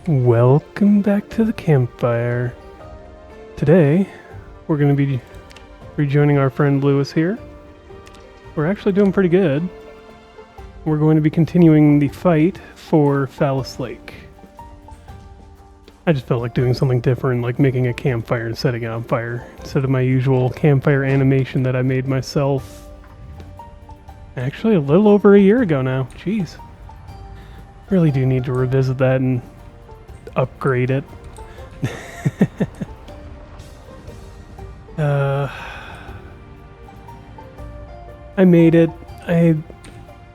Welcome back to the campfire. Today, we're going to be rejoining our friend Lewis here. We're actually doing pretty good. We're going to be continuing the fight for Phallus Lake. I just felt like doing something different, like making a campfire and setting it on fire, instead of my usual campfire animation that I made myself actually a little over a year ago now. Jeez. Really do need to revisit that and upgrade it. I made it. I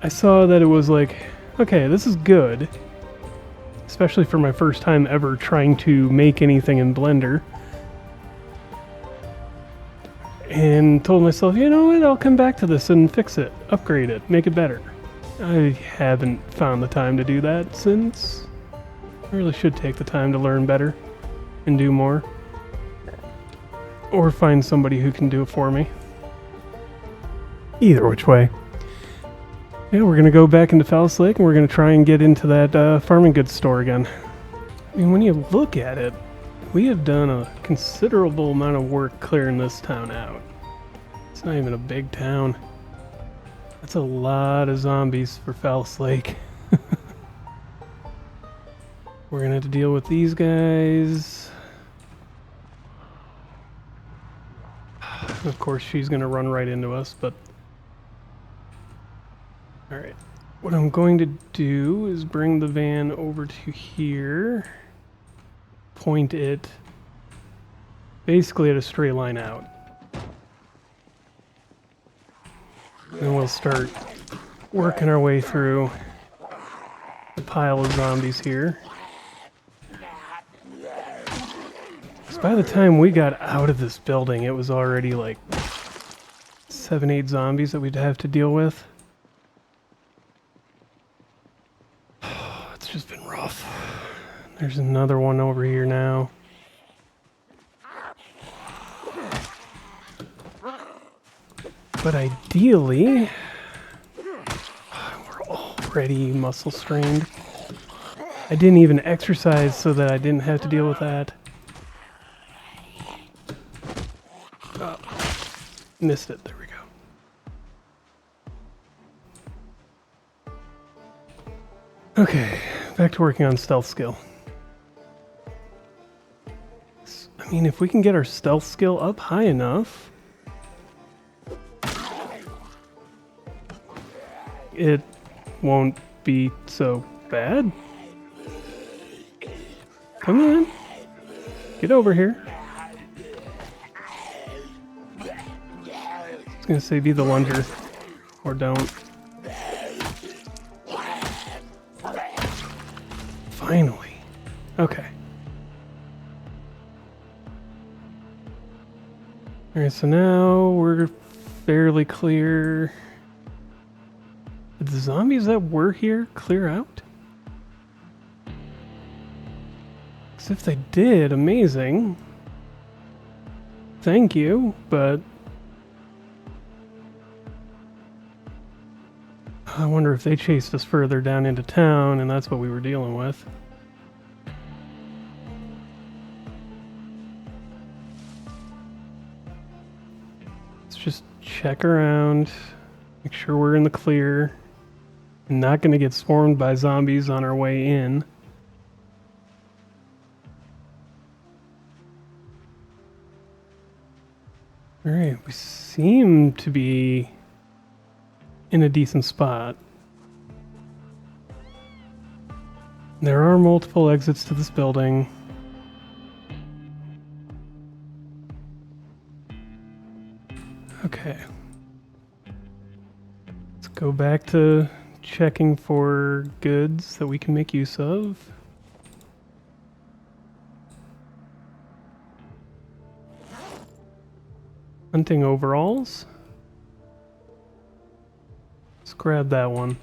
saw that it was like, okay, this is good. Especially for my first time ever trying to make anything in Blender. And told myself, you know what, I'll come back to this and fix it, upgrade it, make it better. I haven't found the time to do that since. I really should take the time to learn better and do more. Or find somebody who can do it for me. Either which way. Yeah, we're going to go back into Phallus Lake and we're going to try and get into that farming goods store again. I mean, when you look at it, we have done a considerable amount of work clearing this town out. It's not even a big town. That's a lot of zombies for Phallus Lake. We're going to have to deal with these guys. Of course, she's going to run right into us, but... Alright. What I'm going to do is bring the van over to here. Point it basically at a straight line out. Then we'll start working our way through the pile of zombies here. So by the time we got out of this building, it was already like 7-8 zombies that we'd have to deal with. It's just been rough. There's another one over here now. But ideally, we're already muscle strained. I didn't even exercise so that I didn't have to deal with that. Oh, missed it. There we go. Okay, back to working on stealth skill. I mean, if we can get our stealth skill up high enough, it won't be so bad. Come on. Get over here. I was gonna say be the lunger. Or don't. Finally. Okay. Alright, so now we're fairly clear. Did the zombies that were here clear out? Because if they did, amazing. Thank you, but... I wonder if they chased us further down into town and that's what we were dealing with. Let's just check around, make sure we're in the clear. Not going to get swarmed by zombies on our way in. Alright, we seem to be in a decent spot. There are multiple exits to this building. Okay. Let's go back to checking for goods that we can make use of. Hunting overalls. Let's grab that one.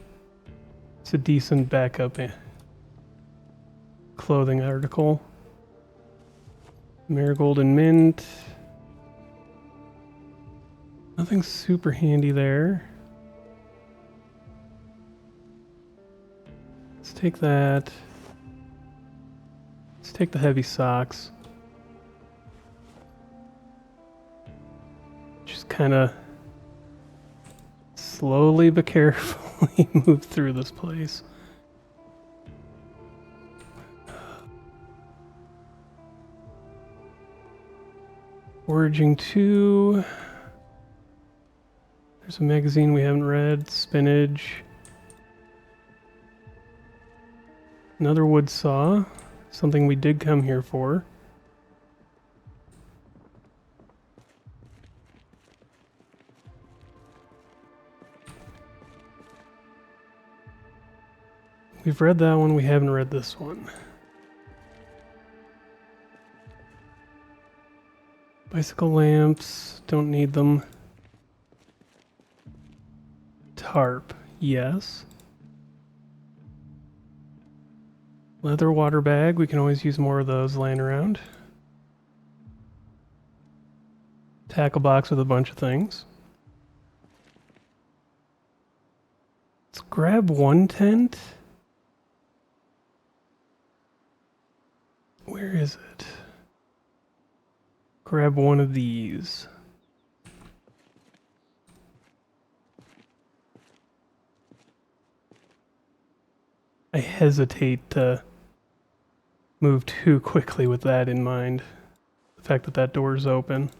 It's a decent backup clothing article. Marigold and mint. Nothing super handy there. Let's take that. Let's take the heavy socks. Just kind of slowly but carefully move through this place. Foraging 2. There's a magazine we haven't read. Spinach. Another wood saw. Something we did come here for. We've read that one, we haven't read this one. Bicycle lamps, don't need them. Tarp, yes. Leather water bag, we can always use more of those laying around. Tackle box with a bunch of things. Let's grab one tent. Where is it? Grab one of these. I hesitate to move too quickly with that in mind. The fact that that door's open.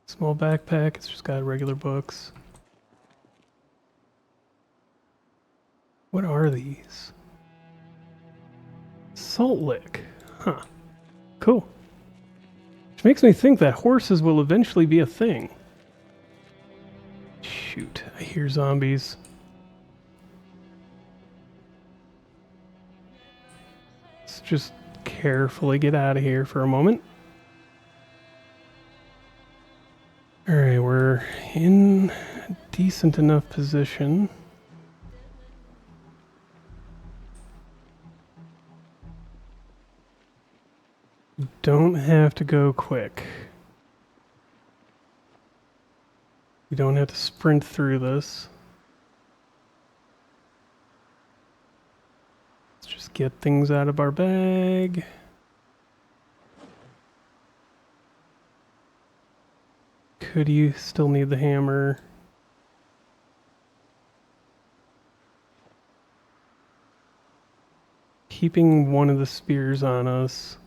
Small backpack, it's just got regular books. What are these? Salt lick. Huh. Cool. Which makes me think that horses will eventually be a thing. Shoot, I hear zombies. Let's just carefully get out of here for a moment. Alright, we're in a decent enough position. Don't have to go quick. We don't have to sprint through this. Let's just get things out of our bag. Could you still need the hammer? Keeping one of the spears on us.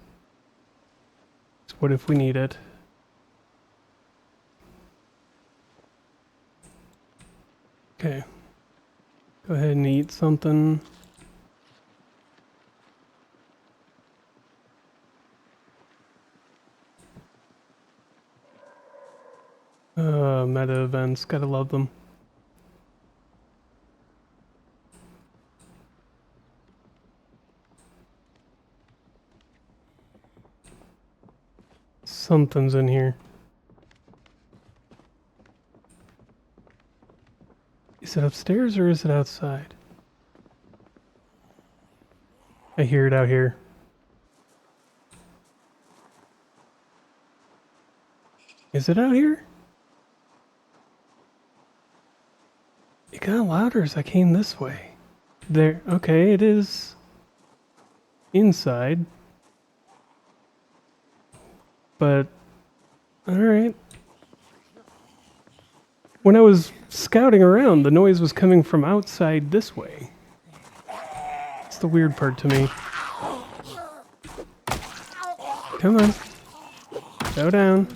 What if we need it? Okay. Go ahead and eat something. Meta events, gotta love them. Something's in here. Is it upstairs or is it outside? I hear it out here. Is it out here? It got louder as I came this way. There, okay, it is inside. But, alright. When I was scouting around, the noise was coming from outside this way. It's the weird part to me. Come on. Go down.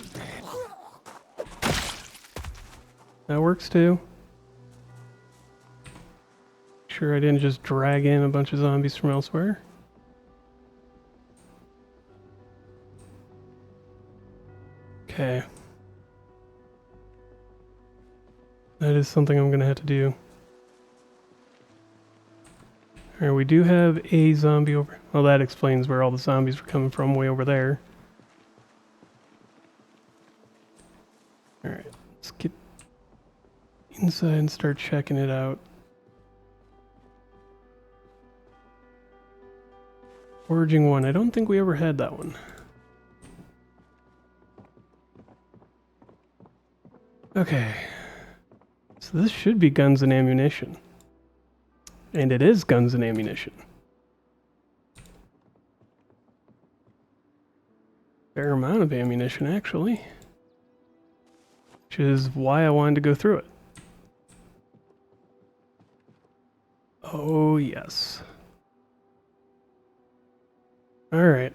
That works too. Sure I didn't just drag in a bunch of zombies from elsewhere. Okay. That is something I'm gonna have to do. Alright, we do have a zombie over... Well, that explains where all the zombies were coming from, way over there. Alright, let's get inside and start checking it out. Foraging 1, I don't think we ever had that one. Okay. So this should be guns and ammunition. And it is guns and ammunition. Fair amount of ammunition, actually. Which is why I wanted to go through it. Oh, yes. Alright.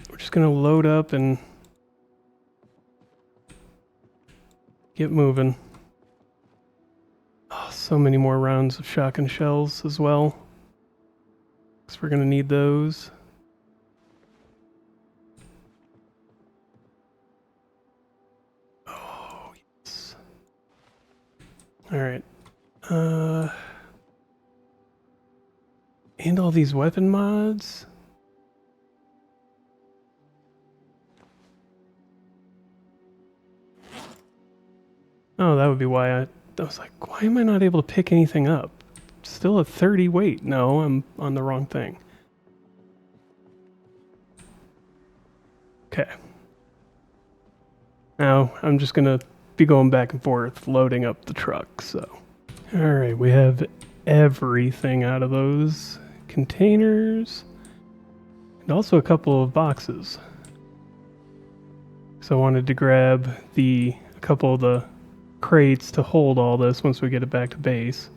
We're just gonna load up and get moving. Oh, so many more rounds of shotgun shells as well. Because we're gonna need those. Oh, yes. Alright. And all these weapon mods. Oh, that would be why I was like, why am I not able to pick anything up? Still at 30 weight. No, I'm on the wrong thing. Okay. Now, I'm just gonna be going back and forth, loading up the truck, so. Alright, we have everything out of those containers. And also a couple of boxes. So I wanted to grab a couple of the crates to hold all this once we get it back to base.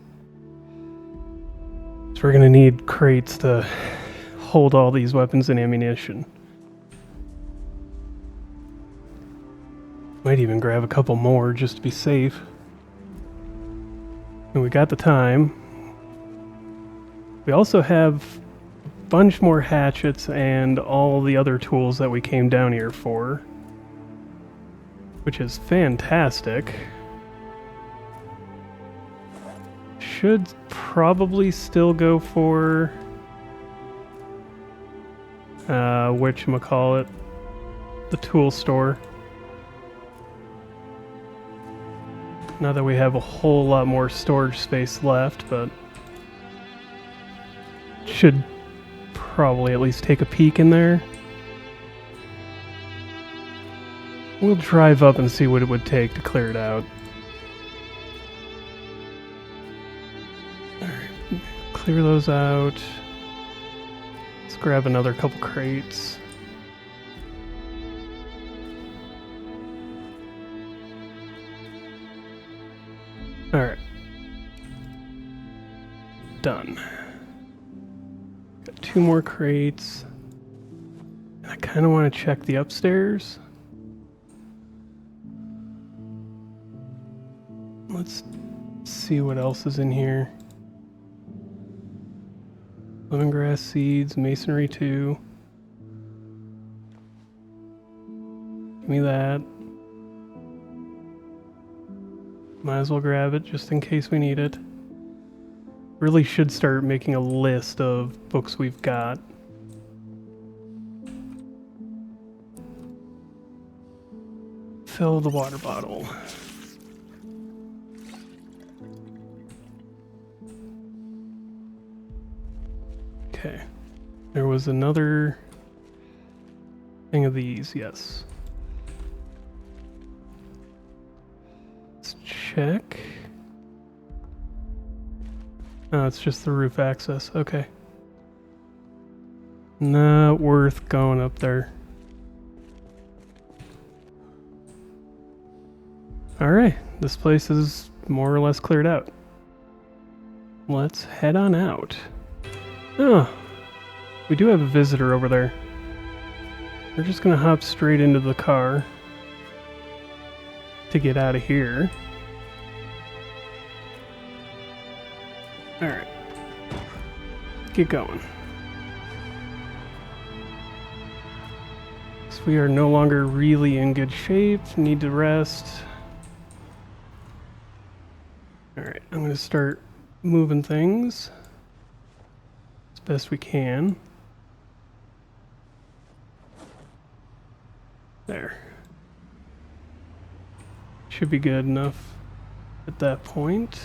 So we're gonna need crates to hold all these weapons and ammunition. Might even grab a couple more just to be safe. And we got the time. We also have a bunch more hatchets and all the other tools that we came down here for, which is fantastic. Should probably still go for whatchamacallit, the tool store. Not that we have a whole lot more storage space left, but should probably at least take a peek in there. We'll drive up and see what it would take to clear it out. Alright, clear those out. Let's grab another couple crates. Alright. Done. Got 2 more crates. And I kind of want to check the upstairs. Let's see what else is in here. Lemongrass seeds, masonry 2. Give me that. Might as well grab it just in case we need it. Really should start making a list of books we've got. Fill the water bottle. Okay. There was another thing of these, yes. Let's check. Oh, it's just the roof access. Okay. Not worth going up there. Alright, this place is more or less cleared out. Let's head on out. Oh, we do have a visitor over there. We're just gonna hop straight into the car to get out of here. Alright. Get going. So we are no longer really in good shape. Need to rest. Alright, I'm going to start moving things as best we can. There. Should be good enough at that point.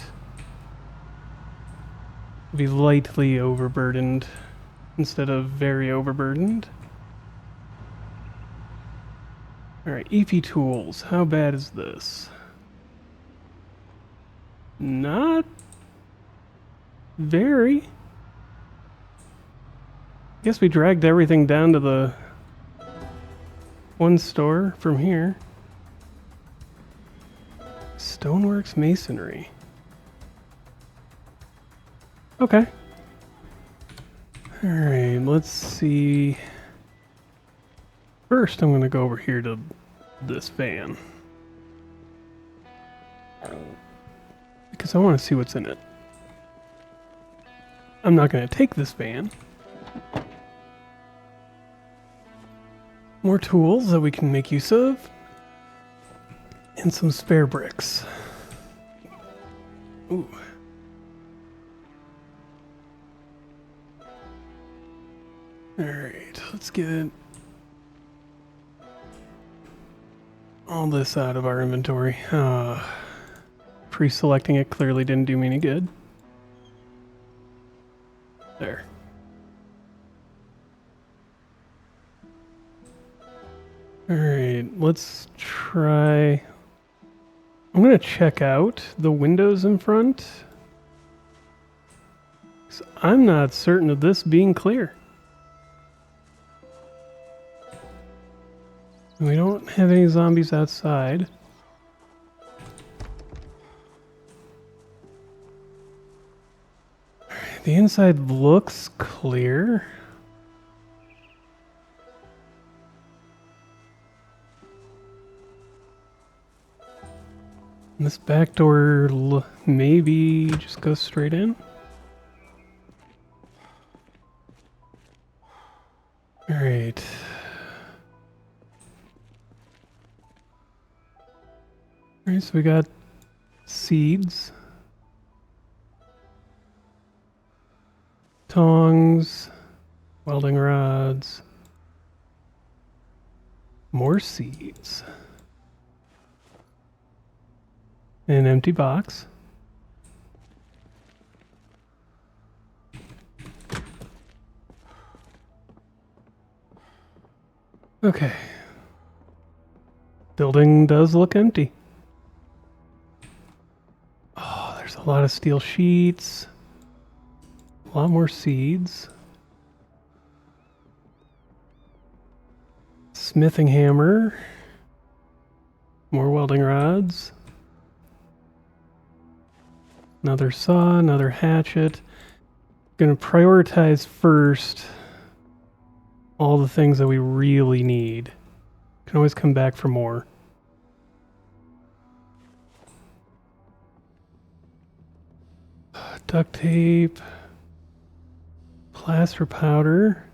Be lightly overburdened instead of very overburdened. Alright, EP tools. How bad is this? Not very. Guess we dragged everything down to the one store from here. Stoneworks Masonry. Okay. Alright, let's see. First, I'm going to go over here to this van. Because I want to see what's in it. I'm not going to take this van. More tools that we can make use of. And some spare bricks. Ooh. Alright, let's get all this out of our inventory. Pre-selecting it clearly didn't do me any good. There. Alright, let's try... I'm going to check out the windows in front. 'Cause I'm not certain of this being clear. We don't have any zombies outside. Alright, the inside looks clear. And this back door maybe just goes straight in. Alright. Alright, so we got seeds. Tongs. Welding rods. More seeds. An empty box. Okay. Building does look empty. Oh, there's a lot of steel sheets. A lot more seeds. Smithing hammer. More welding rods. Another saw, another hatchet. Gonna prioritize first all the things that we really need. Can always come back for more. Duct tape. Plaster powder.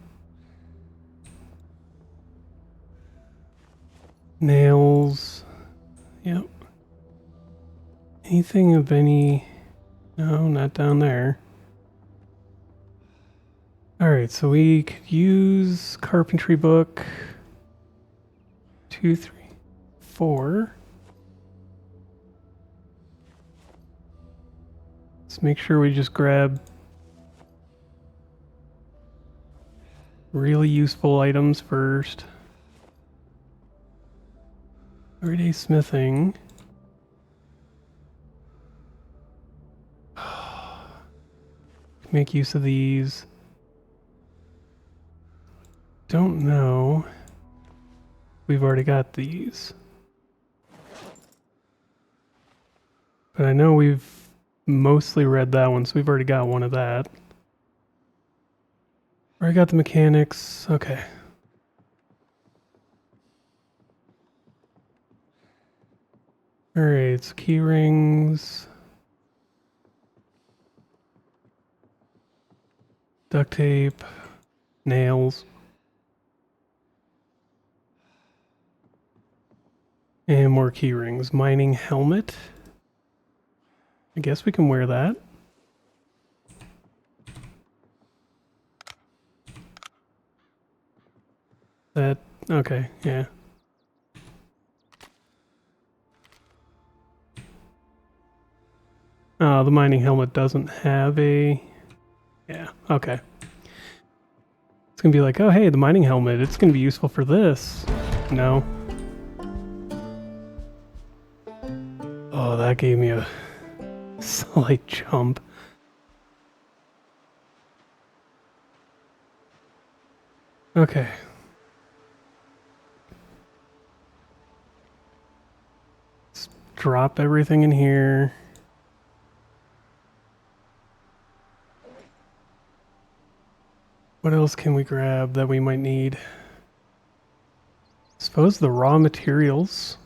Nails. Yep. Anything of any... No, not down there. Alright, so we could use carpentry book. 2, 3, 4. Let's make sure we just grab really useful items first. Everyday smithing. Make use of these. Don't know. We've already got these. But I know we've mostly read that one, so we've already got one of that. Already got the mechanics. Okay. Alright, so key rings. Duct tape. Nails. And more key rings. Mining helmet. I guess we can wear that. That, okay, yeah. Oh, the mining helmet doesn't have a... Yeah, okay. It's gonna be like, oh hey, the mining helmet, it's gonna be useful for this. No. Oh, that gave me a slight jump. Okay. Let's drop everything in here. What else can we grab that we might need? Suppose the raw materials.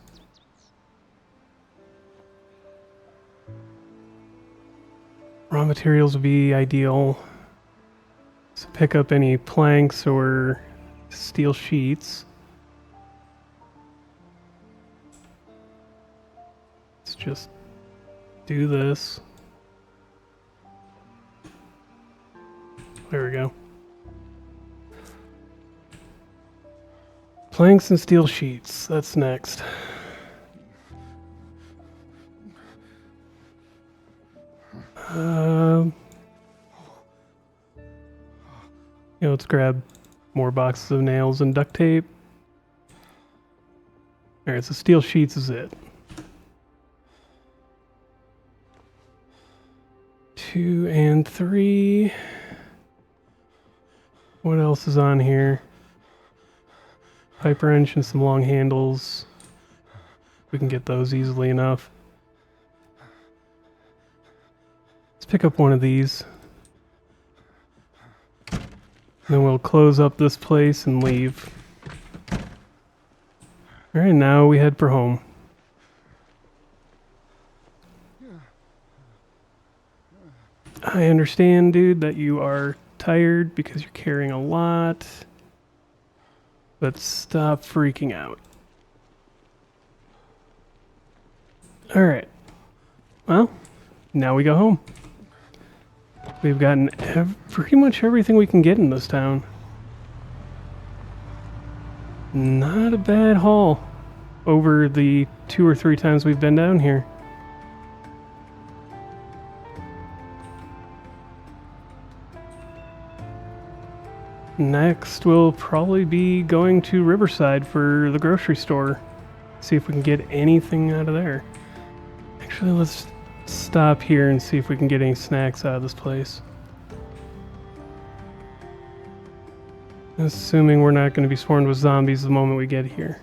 Raw materials would be ideal. So pick up any planks or steel sheets. Let's just do this. There we go. Planks and steel sheets. That's next. Let's grab more boxes of nails and duct tape. Alright, so steel sheets is it. 2 and 3. What else is on here? Pipe wrench and some long handles. We can get those easily enough. Let's pick up one of these. Then we'll close up this place and leave. Alright, now we head for home. I understand, dude, that you are tired because you're carrying a lot. But stop freaking out. Alright. Well, now we go home. We've gotten pretty much everything we can get in this town. Not a bad haul over the 2 or 3 times we've been down here. Next, we'll probably be going to Riverside for the grocery store. See if we can get anything out of there. Actually, let's stop here and see if we can get any snacks out of this place. Assuming we're not going to be swarmed with zombies the moment we get here.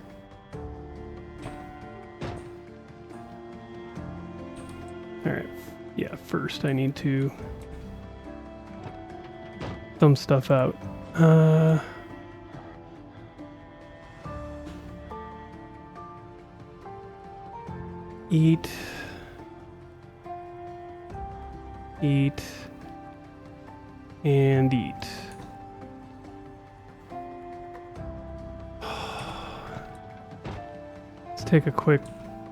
Alright, yeah, first I need to thumb stuff out. Eat, and eat. Let's take a quick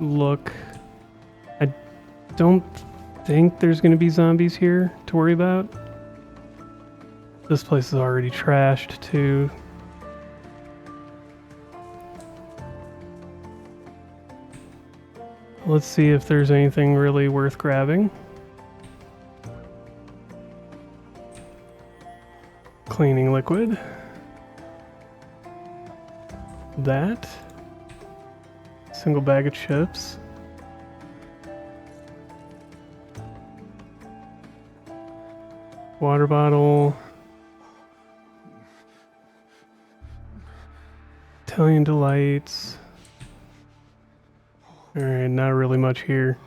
look. I don't think there's going to be zombies here to worry about. This place is already trashed too. Let's see if there's anything really worth grabbing. Cleaning liquid. That. Single bag of chips. Water bottle. Italian delights. Alright, not really much here.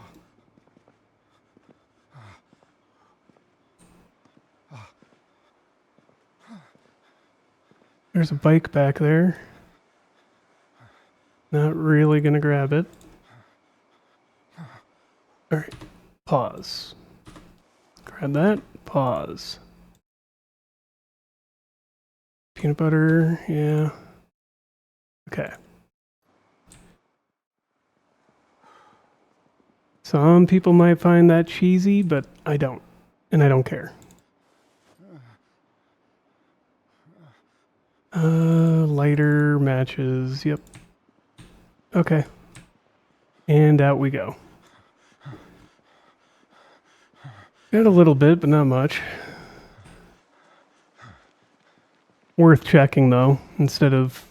There's a bike back there. Not really gonna grab it. Alright, pause. Grab that, pause. Peanut butter, yeah. Okay. Some people might find that cheesy, but I don't. And I don't care. Lighter, matches, yep. Okay. And out we go. Got a little bit, but not much. Worth checking, though, instead of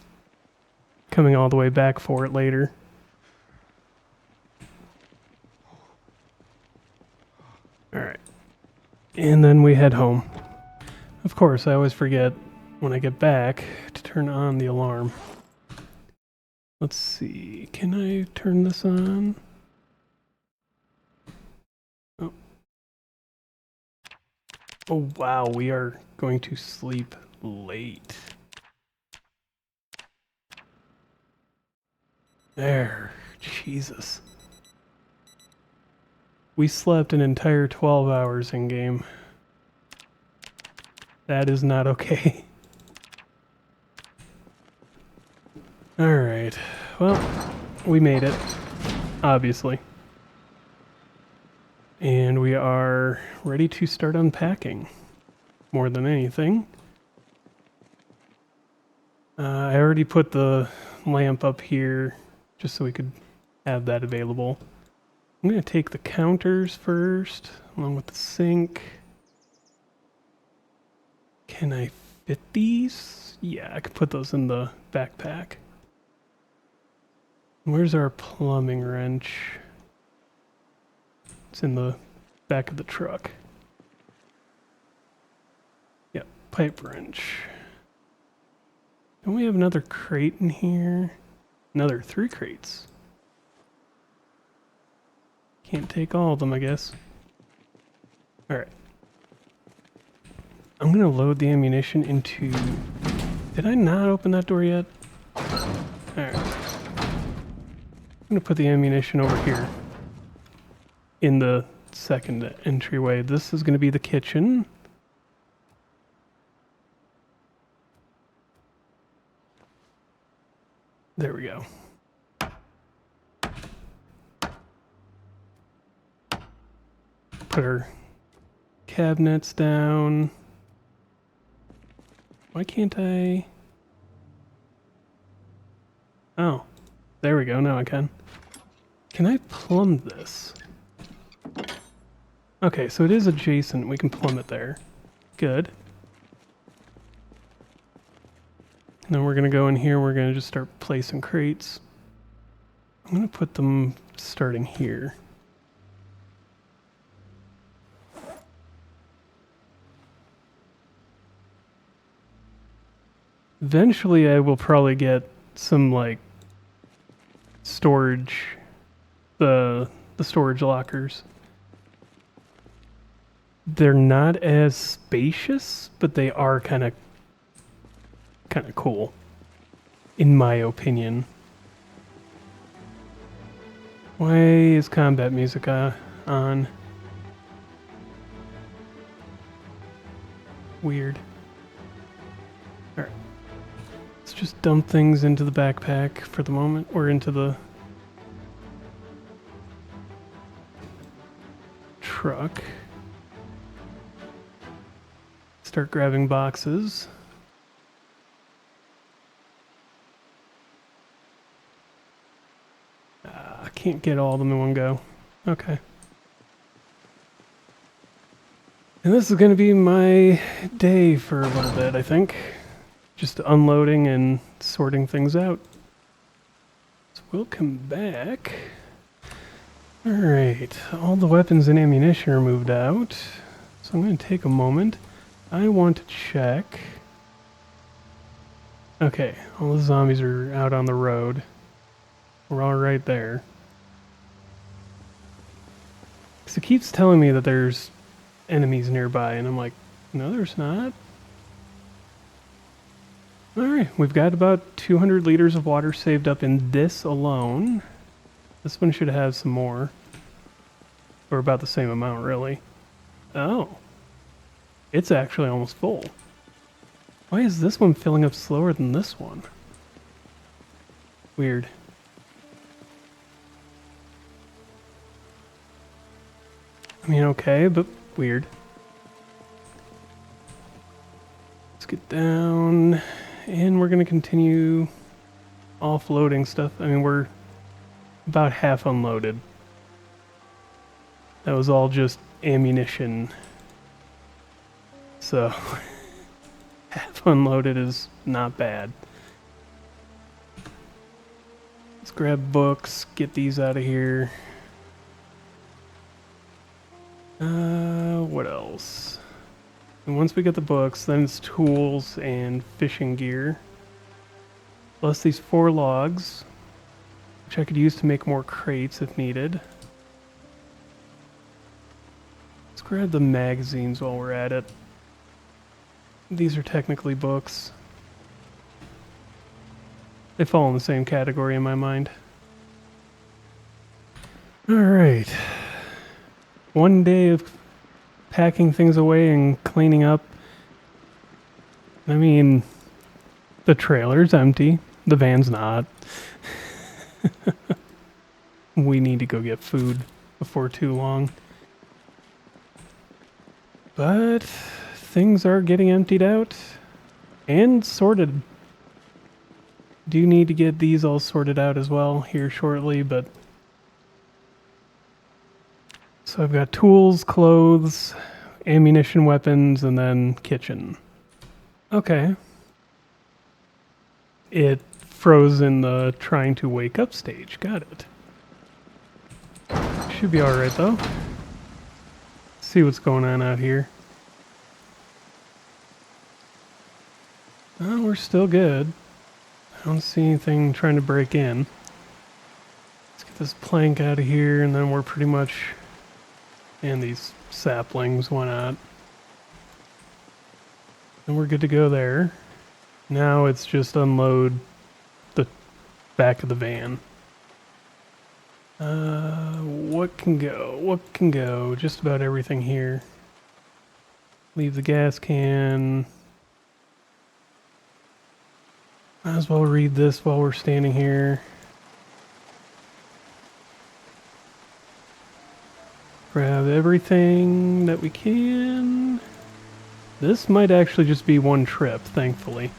coming all the way back for it later. Alright. And then we head home. Of course, I always forget when I get back to turn on the alarm. Let's see, can I turn this on? Oh. Oh wow, we are going to sleep late. There, Jesus. We slept an entire 12 hours in game. That is not okay. Alright, well, we made it, obviously. And we are ready to start unpacking, more than anything. I already put the lamp up here, just so we could have that available. I'm going to take the counters first, along with the sink. Can I fit these? Yeah, I can put those in the backpack. Where's our plumbing wrench? It's in the back of the truck. Yep, pipe wrench. Don't we have another crate in here? Another 3 crates. Can't take all of them, I guess. Alright. I'm gonna load the ammunition into... Did I not open that door yet? Alright. I'm gonna put the ammunition over here. In the second entryway. This is gonna be the kitchen. There we go. Put our cabinets down. Why can't I? Oh, there we go. Now I can. Can I plumb this? Okay, so it is adjacent. We can plumb it there. Good. And then we're going to go in here. We're going to just start placing crates. I'm going to put them starting here. Eventually I will probably get some like storage, the storage lockers. They're not as spacious, but they are kind of cool, in my opinion. Why is combat music on? Weird. Alright. Let's just dump things into the backpack for the moment, or into the truck. Start grabbing boxes. I can't get all of them in one go. Okay. And this is going to be my day for a little bit, I think. Just unloading and sorting things out. So we'll come back. Alright, all the weapons and ammunition are moved out. So I'm going to take a moment. I want to check. Okay, all the zombies are out on the road. We're all right there. Because it keeps telling me that there's enemies nearby, and I'm like, no, there's not. Alright, we've got about 200 liters of water saved up in this alone. This one should have some more. Or about the same amount, really. Oh. It's actually almost full. Why is this one filling up slower than this one? Weird. I mean, okay, but weird. Let's get down, and we're going to continue offloading stuff. I mean, we're about half unloaded. That was all just ammunition. So, half unloaded is not bad. Let's grab books, get these out of here. What else? And once we get the books, then it's tools and fishing gear. Plus these 4 logs, which I could use to make more crates if needed. Let's grab the magazines while we're at it. These are technically books. They fall in the same category in my mind. Alright. One day of packing things away and cleaning up. I mean, the trailer's empty. The van's not. We need to go get food before too long. But things are getting emptied out and sorted. Do need to get these all sorted out as well here shortly, but so I've got tools, clothes, ammunition, weapons, and then kitchen. Okay. It froze in the trying to wake up stage. Got it. Should be alright though. See what's going on out here. Oh, we're still good. I don't see anything trying to break in. Let's get this plank out of here and then we're pretty much... And these saplings, why not? And we're good to go there. Now it's just unload the back of the van. What can go? What can go? Just about everything here. Leave the gas can. Might as well read this while we're standing here. Grab everything that we can. This might actually just be one trip, thankfully.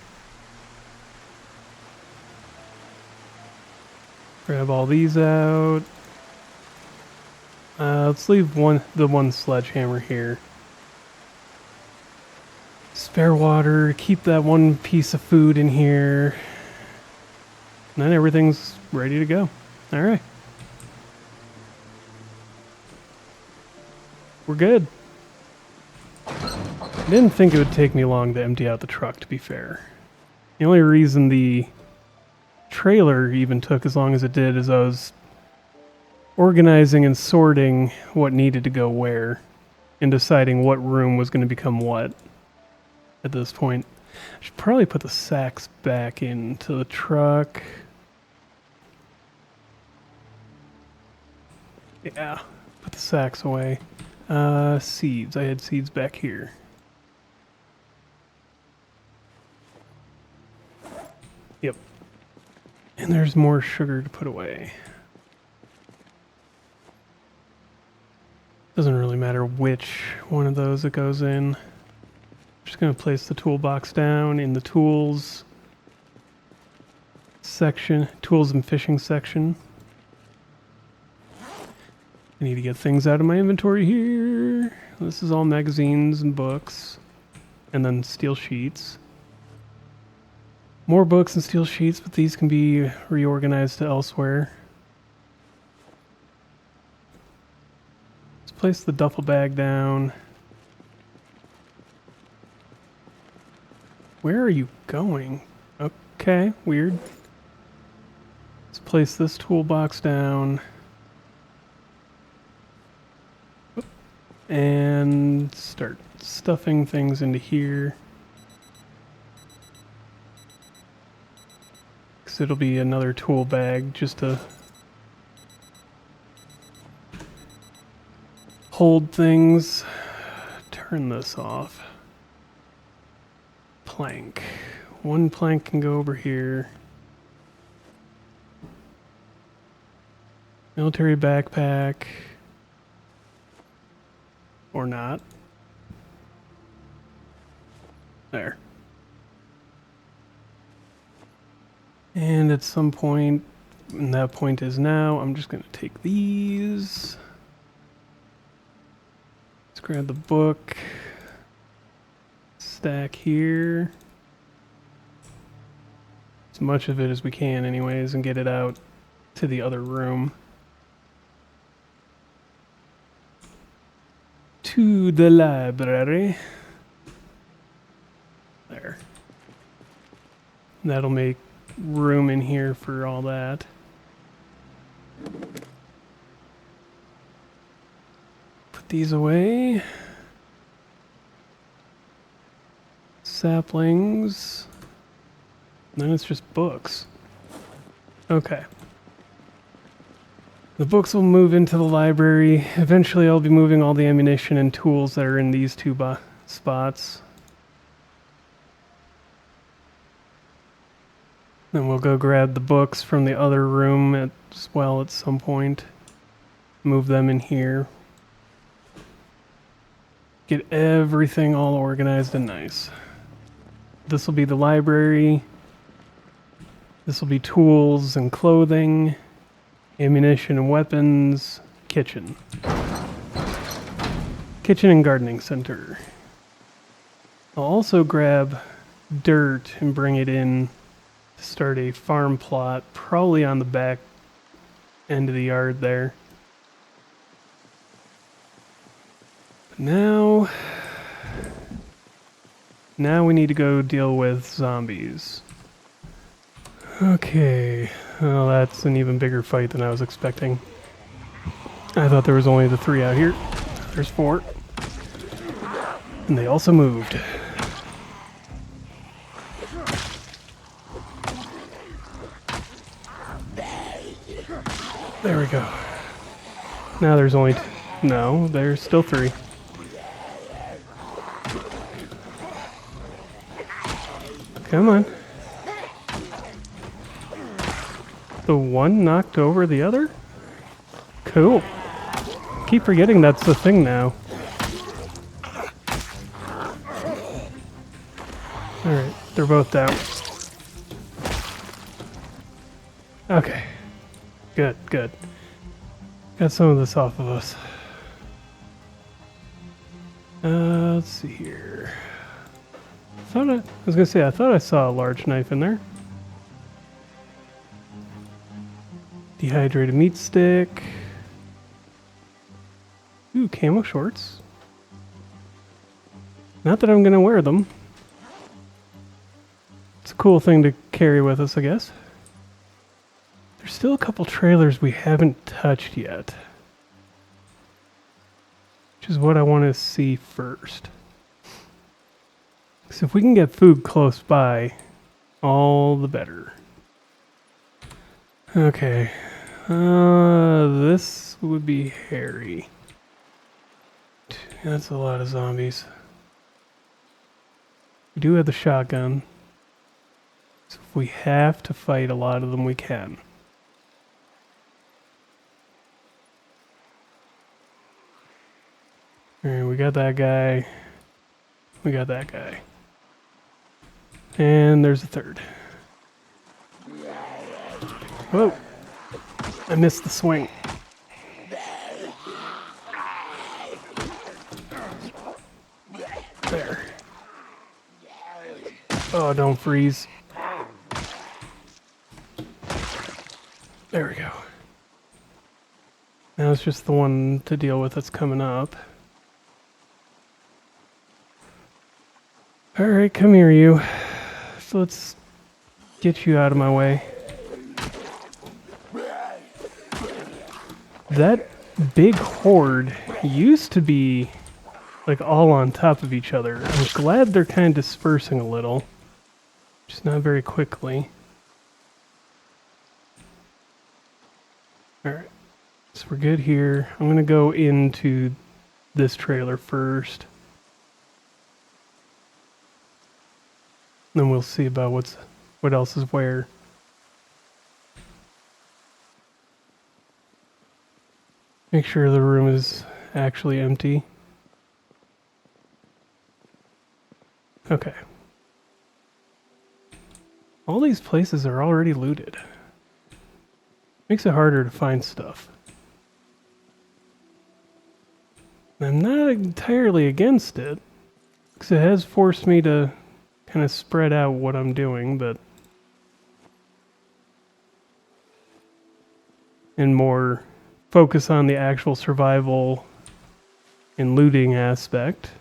Grab all these out. Let's leave the one sledgehammer here. Spare water, keep that one piece of food in here. And then everything's ready to go. Alright. We're good. I didn't think it would take me long to empty out the truck, to be fair. The only reason the trailer even took as long as it did is I was organizing and sorting what needed to go where and deciding what room was going to become what at this point. I should probably put the sacks back into the truck. Yeah, put the sacks away. Seeds. I had seeds back here. Yep. And there's more sugar to put away. Doesn't really matter which one of those it goes in. Just going to place the toolbox down in the tools section, tools and fishing section. I need to get things out of my inventory here. This is all magazines and books, and then steel sheets. More books and steel sheets, but these can be reorganized to elsewhere. Let's place the duffel bag down. Where are you going? Okay, weird. Let's place this toolbox down. And start stuffing things into here. Because it'll be another tool bag just to hold things. Turn this off. Plank. One plank can go over here. Military backpack. Or not. There. And at some point, and that point is now, I'm just going to take these. Let's grab the book. Stack here. As much of it as we can anyways, and get it out to the other room. To the library. There. That'll make room in here for all that. Put these away. Saplings. Then it's just books. Okay. The books will move into the library. Eventually I'll be moving all the ammunition and tools that are in these two spots. Then we'll go grab the books from the other room as well at some point. Move them in here. Get everything all organized and nice. This will be the library. This will be tools and clothing, ammunition and weapons, kitchen. Kitchen and gardening center. I'll also grab dirt and bring it in to start a farm plot, probably on the back end of the yard there. Now we need to go deal with zombies. Okay, well that's an even bigger fight than I was expecting. I thought there was only the 3 out here. There's 4. And they also moved. There we go. Now there's only no, there's still 3. Come on. The one knocked over the other? Cool. Keep forgetting that's the thing now. Alright, they're both down. Okay. Good, good. Got some of this off of us. Let's see here. I was gonna say, I thought I saw a large knife in there. Dehydrated meat stick. Ooh, camo shorts. Not that I'm gonna wear them. It's a cool thing to carry with us, I guess. There's still a couple trailers we haven't touched yet, which is what I want to see first. So if we can get food close by, all the better. Okay. This would be hairy. That's a lot of zombies. We do have the shotgun. So if we have to fight a lot of them, we can. Alright, we got that guy. We got that guy. And there's a third. Whoa! I missed the swing. There. Oh, don't freeze. There we go. Now it's just the one to deal with that's coming up. Alright, come here, you. So let's get you out of my way. That big horde used to be like all on top of each other. I'm glad they're kind of dispersing a little. Just not very quickly. Alright, so we're good here. I'm gonna go into this trailer first. Then we'll see about what else is where. Make sure the room is actually empty. Okay. All these places are already looted. Makes it harder to find stuff. I'm not entirely against it, because it has forced me to kind of spread out what I'm doing, but and more focus on the actual survival and looting aspect.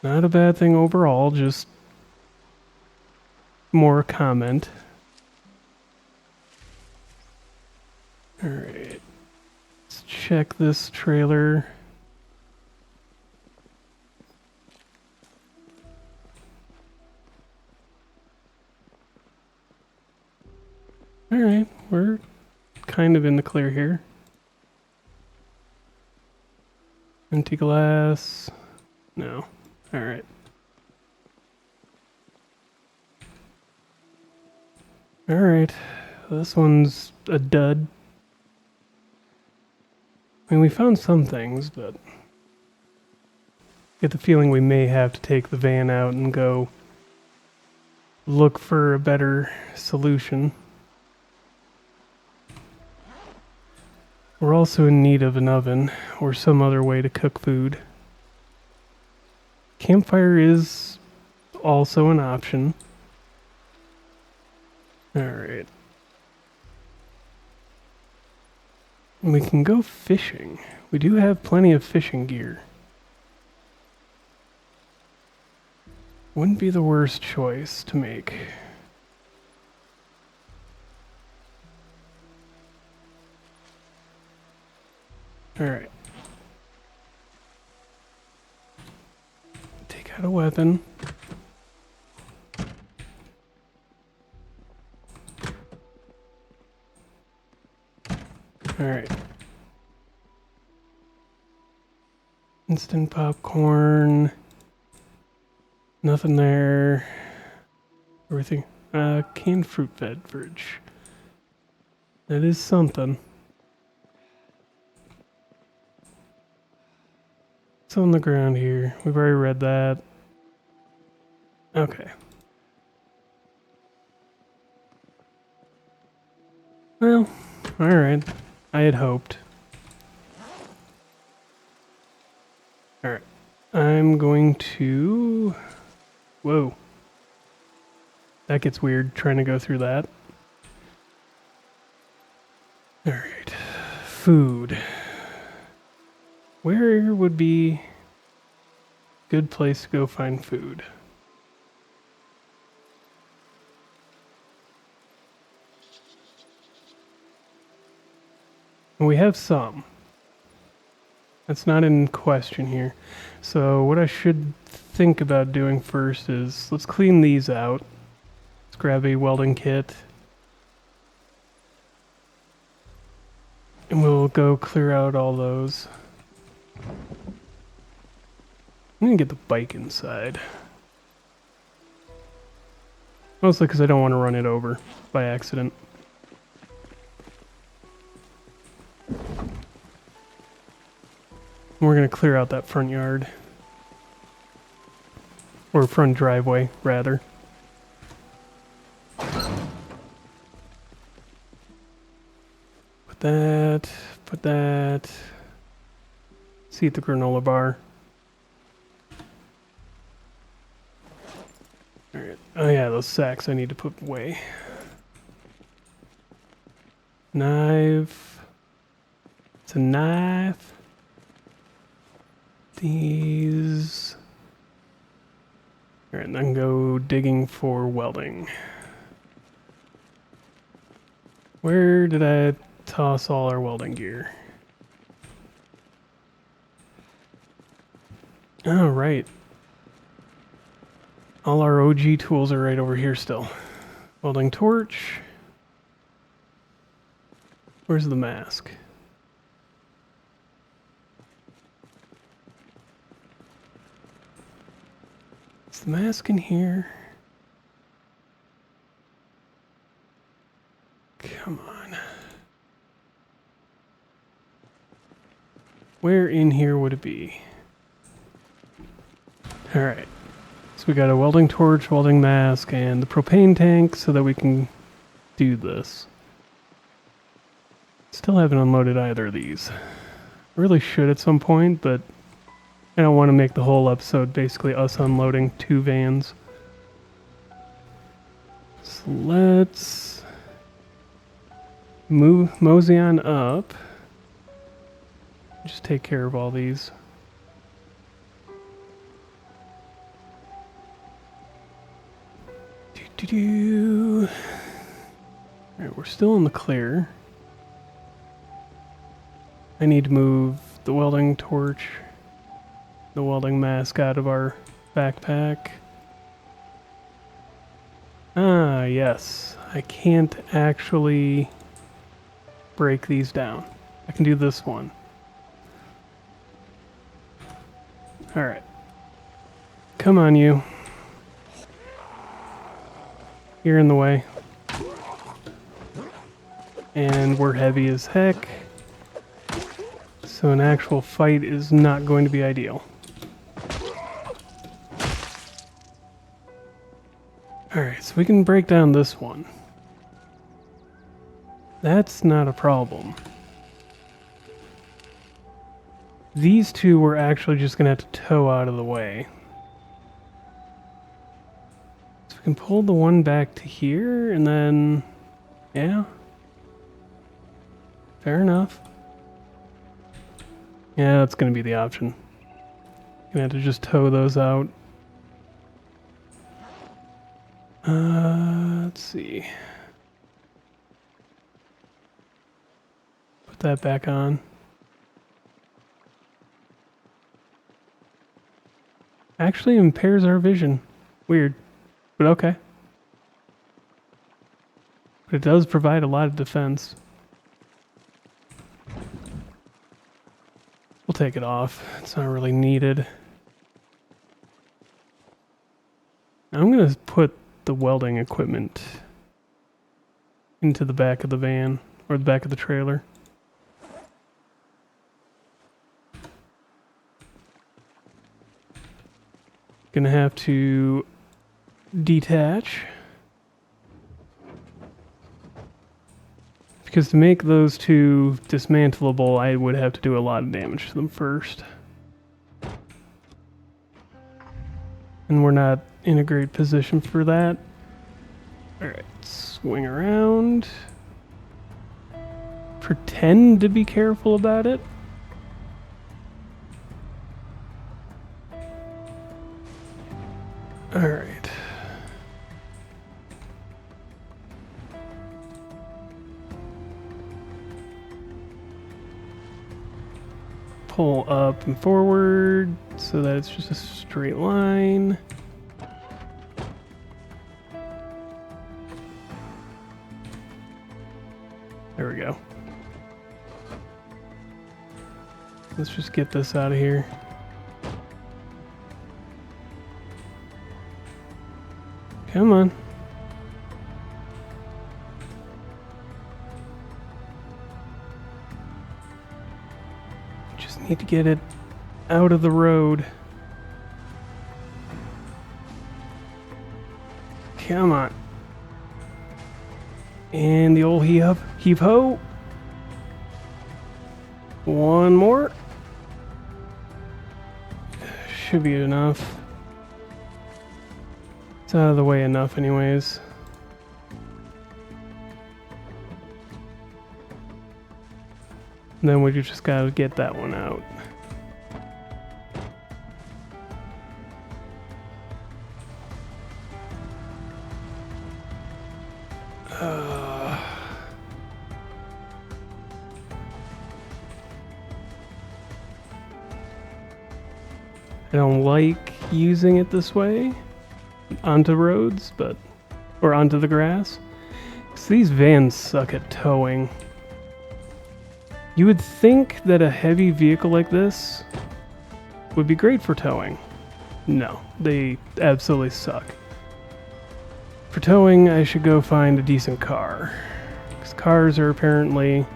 Not a bad thing overall, just more comment. Alright. Let's check this trailer. Alright, we're kind of in the clear here. Empty glass. No. Alright. Alright. This one's a dud. I mean, we found some things, but get the feeling we may have to take the van out and go look for a better solution. We're also in need of an oven or some other way to cook food. Campfire is also an option. Alright. We can go fishing. We do have plenty of fishing gear. Wouldn't be the worst choice to make. Alright. Take out a weapon. Alright. Instant popcorn. Nothing there. Everything. Canned fruit beverage. That is something. What's on the ground here? We've already read that. Okay. Well, alright. I had hoped. Alright. I'm going to... Whoa. That gets weird trying to go through that. Alright. Food. Where would be a good place to go find food? We have some. That's not in question here. So what I should think about doing first is, let's clean these out. Let's grab a welding kit. And we'll go clear out all those. I'm gonna get the bike inside. Mostly because I don't want to run it over by accident. We're going to clear out that front yard. Or front driveway, rather. Put that. See at the granola bar. Alright. Oh yeah, those sacks I need to put away. Knife. It's a knife. These. Alright, then go digging for welding. Where did I toss all our welding gear? Oh, right. All our OG tools are right over here still. Welding torch. Where's the mask? Is the mask in here? Come on. Where in here would it be? Alright. So we got a welding torch, welding mask, and the propane tank so that we can do this. Still haven't unloaded either of these. Really should at some point, but I don't want to make the whole episode basically us unloading 2 vans. So let's mosey on up. Just take care of all these. Alright, we're still in the clear. I need to move the welding torch, the welding mask out of our backpack. Ah, yes. I can't actually break these down. I can do this one. Alright. Come on, you. You're in the way. And we're heavy as heck. So an actual fight is not going to be ideal. Alright, so we can break down this one. That's not a problem. These two we're actually just going to have to tow out of the way. So we can pull the one back to here, and then... yeah. Fair enough. Yeah, that's going to be the option. Gonna have to just tow those out. Let's see. Put that back on. Actually impairs our vision. Weird, but okay. But it does provide a lot of defense. We'll take it off. It's not really needed. I'm gonna put the welding equipment into the back of the van, or the back of the trailer. Gonna have to detach. Because to make those two dismantleable, I would have to do a lot of damage to them first. And we're not in a great position for that. Alright, swing around. Pretend to be careful about it. Alright. Pull up and forward so that it's just a straight line. There we go. Let's just get this out of here. Come on. Just need to get it out of the road. Come on. And the old heave ho. One more. Should be enough. It's out of the way enough anyways. And then we just gotta get that one out. I don't like using it this way onto roads, or onto the grass. So these vans suck at towing. You would think that a heavy vehicle like this would be great for towing. No, they absolutely suck. For towing, I should go find a decent car. Because cars are apparently,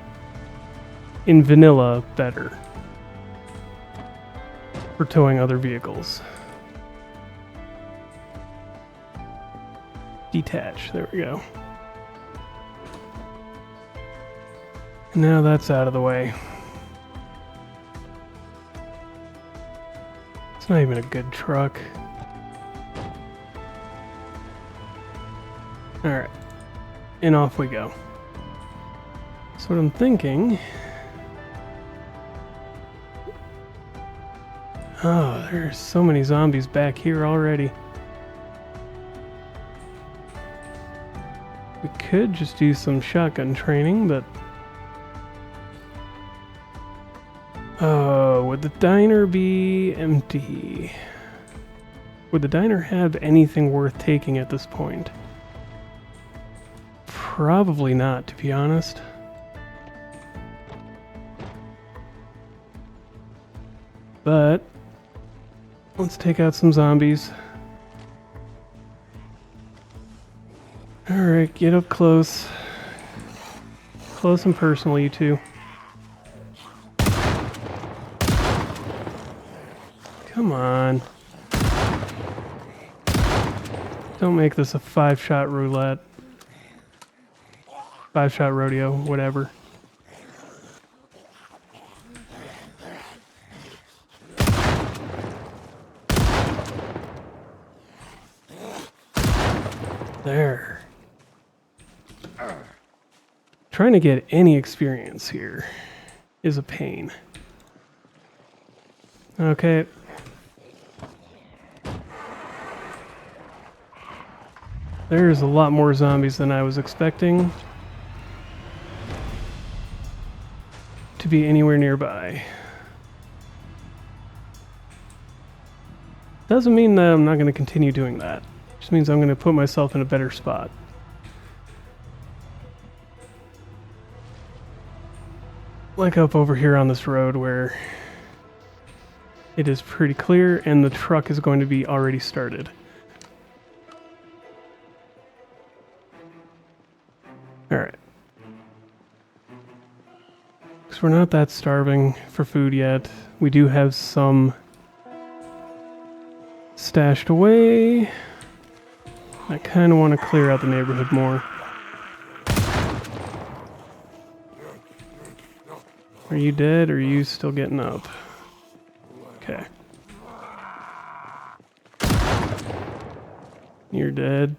in vanilla, better for towing other vehicles. Detach, there we go. Now that's out of the way. It's not even a good truck. Alright, and off we go. So what I'm thinking... oh, there's so many zombies back here already. We could just do some shotgun training, but... Oh, would the diner be empty? Would the diner have anything worth taking at this point? Probably not, to be honest. But let's take out some zombies. Alright, get up close. Close and personal, you two. Come on. Don't make this a 5-shot roulette. 5-shot rodeo, whatever. There. Trying to get any experience here is a pain. Okay. There's a lot more zombies than I was expecting to be anywhere nearby. Doesn't mean that I'm not going to continue doing that. Just means I'm going to put myself in a better spot. Like up over here on this road where it is pretty clear and the truck is going to be already started. Alright. Because we're not that starving for food yet. We do have some stashed away. I kind of want to clear out the neighborhood more. Are you dead or are you still getting up? Okay. You're dead.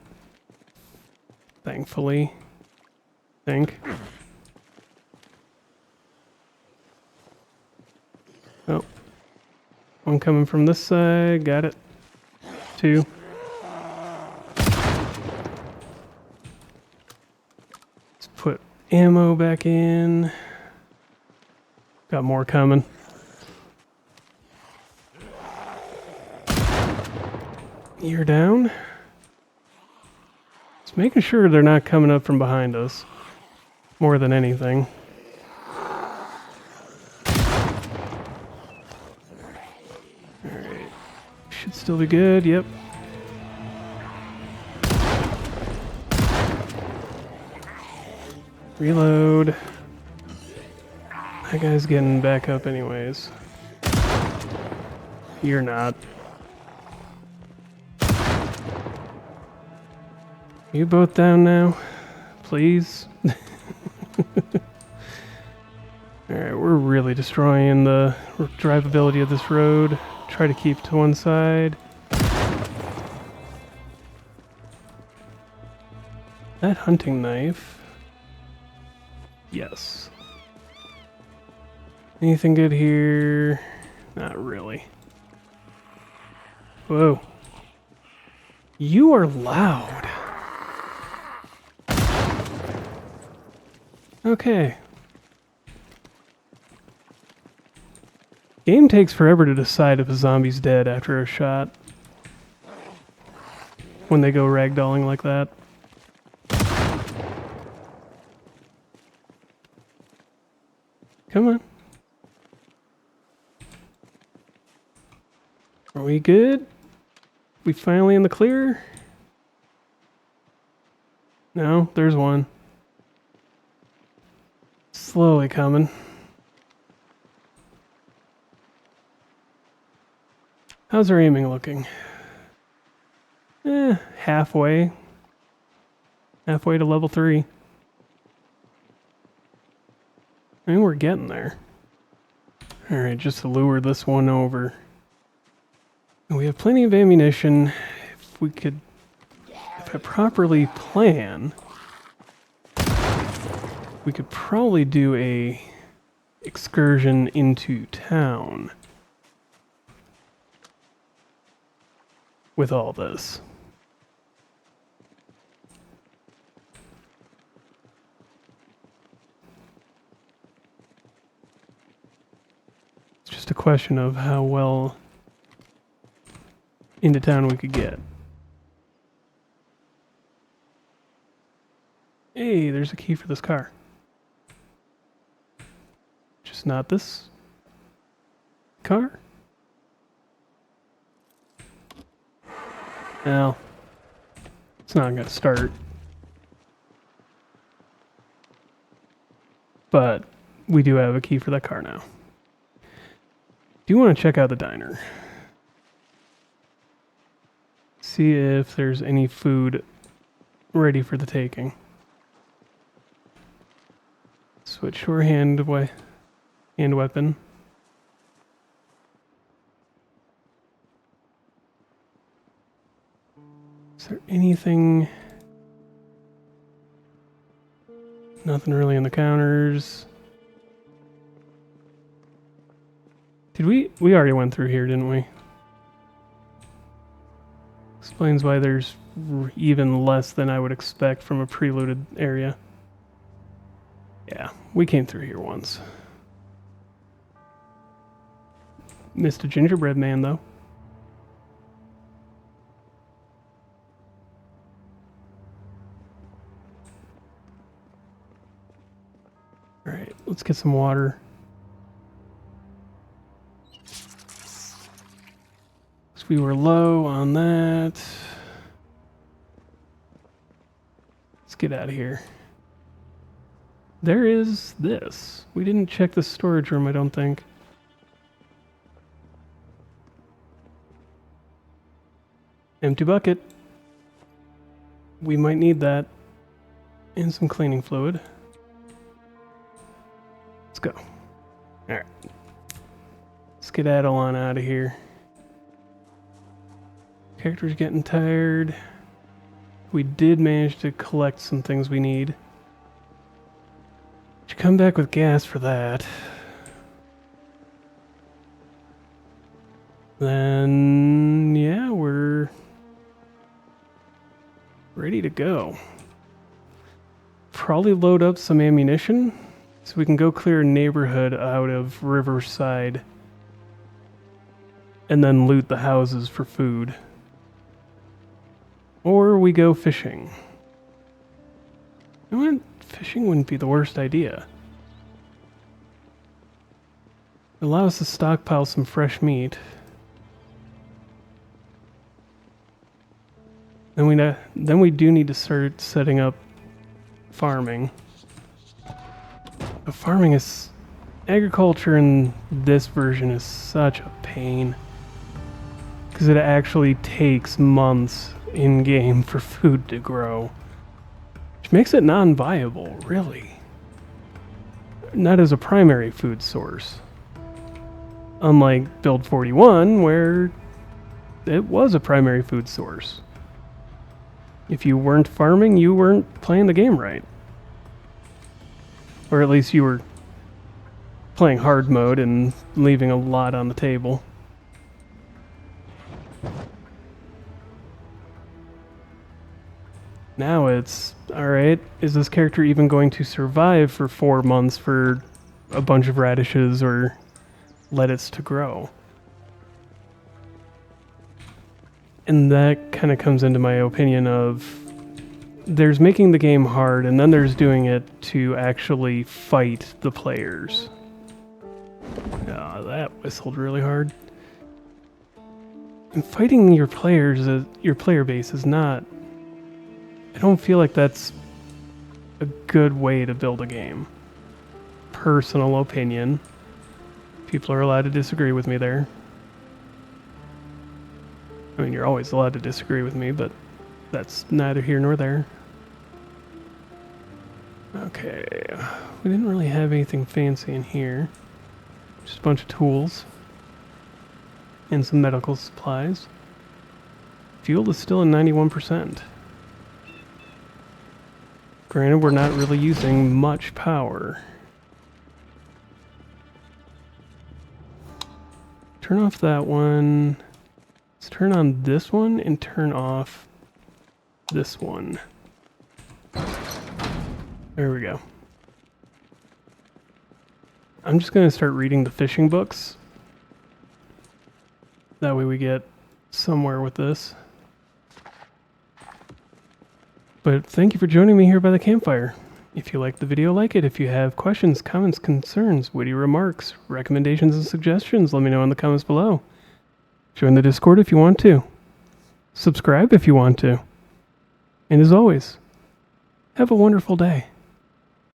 Thankfully. Think. Oh. One coming from this side. Got it. 2. Let's put ammo back in. Got more coming. You're down. Just making sure they're not coming up from behind us. More than anything. Alright. Should still be good, yep. Reload. That guy's getting back up anyways. You're not. You both down now? Please? Alright, we're really destroying the drivability of this road. Try to keep to one side. That hunting knife. Yes. Anything good here? Not really. Whoa. You are loud. Okay. Game takes forever to decide if a zombie's dead after a shot. When they go ragdolling like that. Come on. Are we good? We finally in the clear? No, there's one. Slowly coming. How's our aiming looking? Halfway. Halfway to level 3. I mean, we're getting there. Alright, just to lure this one over. We have plenty of ammunition. If we could... If I properly plan... We could probably do a excursion into town. With all this. question of how well into town we could get. Hey, there's a key for this car. Just not this car? Well, it's not going to start. But we do have a key for that car now. Do you want to check out the diner? See if there's any food ready for the taking. Switch to our hand weapon. Is there anything? Nothing really on the counters. Did we already went through here, didn't we? Explains why there's even less than I would expect from a preluded area. Yeah, we came through here once. Missed a gingerbread man, though. Alright, let's get some water. So we were low on that. Let's get out of here. There is this. We didn't check the storage room, I don't think. Empty bucket. We might need that. And some cleaning fluid. Let's go. Alright. Skedaddle on out of here. Character's getting tired. We did manage to collect some things we need. Should come back with gas for that. Then, yeah, we're ready to go. Probably load up some ammunition so we can go clear a neighborhood out of Riverside and then loot the houses for food. Or we go fishing. You know what? Fishing wouldn't be the worst idea. Allow us to stockpile some fresh meat. Then we do need to start setting up farming. But farming is... agriculture in this version is such a pain. Because it actually takes months in-game for food to grow. Which makes it non-viable, really. Not as a primary food source. Unlike Build 41, where it was a primary food source. If you weren't farming, you weren't playing the game right. Or at least you were playing hard mode and leaving a lot on the table. Now it's, alright, is this character even going to survive for 4 months for a bunch of radishes or lettuce to grow? And that kind of comes into my opinion of there's making the game hard and then there's doing it to actually fight the players. Oh, that whistled really hard. And fighting your players, your player base is not... I don't feel like that's a good way to build a game. Personal opinion. People are allowed to disagree with me there. I mean, you're always allowed to disagree with me, but that's neither here nor there. Okay, we didn't really have anything fancy in here. Just a bunch of tools. And some medical supplies. Fuel is still at 91%. Granted, we're not really using much power. Turn off that one. Let's turn on this one and turn off this one. There we go. I'm just going to start reading the fishing books That way we get somewhere with this. But thank you for joining me here by the campfire. If you liked the video, like it. If you have questions, comments, concerns, witty remarks, recommendations, and suggestions, let me know in the comments below. Join the Discord if you want to. Subscribe if you want to. And as always, have a wonderful day.